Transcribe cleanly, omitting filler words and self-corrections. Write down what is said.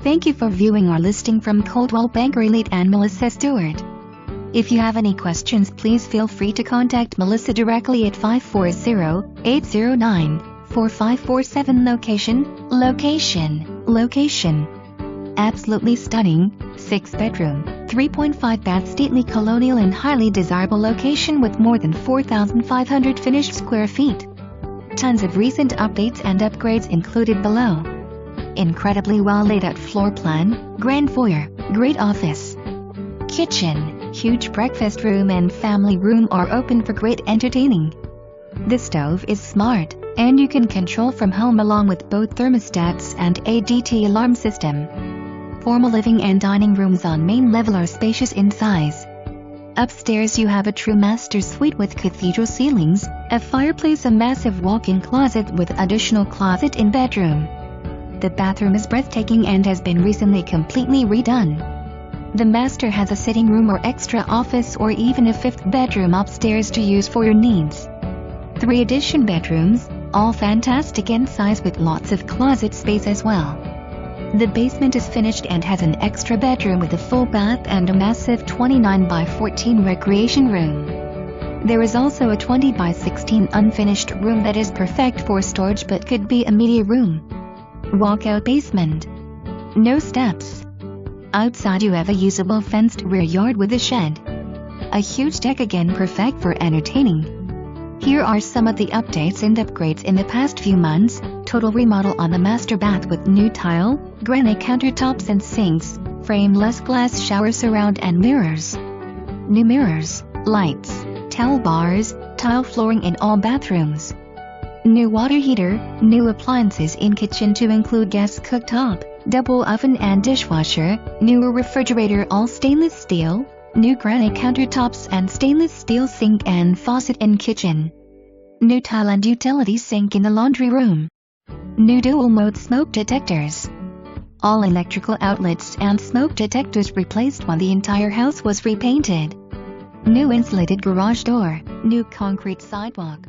Thank you for viewing our listing from Coldwell Banker Elite and Melissa Stewart. If you have any questions, please feel free to contact Melissa directly at 540-809-4547. Location. Absolutely stunning, 6-bedroom, 3.5 bath stately colonial and highly desirable location with more than 4,500 finished square feet. Tons of recent updates and upgrades included below. Incredibly well laid out floor plan, grand foyer, great office. Kitchen, huge breakfast room and family room are open for great entertaining. The stove is smart, and you can control from home along with both thermostats and ADT alarm system. Formal living and dining rooms on main level are spacious in size. Upstairs you have a true master suite with cathedral ceilings, a fireplace, a massive walk-in closet with additional closet in bedroom. The bathroom is breathtaking and has been recently completely redone. The master has a sitting room or extra office or even a 5th bedroom upstairs to use for your needs. 3 addition bedrooms, all fantastic in size with lots of closet space as well. The basement is finished and has an extra bedroom with a full bath and a massive 29 by 14 recreation room. There is also a 20 by 16 unfinished room that is perfect for storage but could be a media room. Walkout basement. No steps. Outside you have a usable fenced rear yard with a shed. A huge deck, again perfect for entertaining. Here are some of the updates and upgrades in the past few months. Total remodel on the master bath with new tile, granite countertops and sinks, frameless glass shower surround and mirrors. New mirrors, lights, towel bars, tile flooring in all bathrooms. New water heater, new appliances in kitchen to include gas cooktop, double oven and dishwasher, newer refrigerator all stainless steel, new granite countertops and stainless steel sink and faucet in kitchen. New tile and utility sink in the laundry room. New dual mode smoke detectors. All electrical outlets and smoke detectors replaced while the entire house was repainted. New insulated garage door, new concrete sidewalk.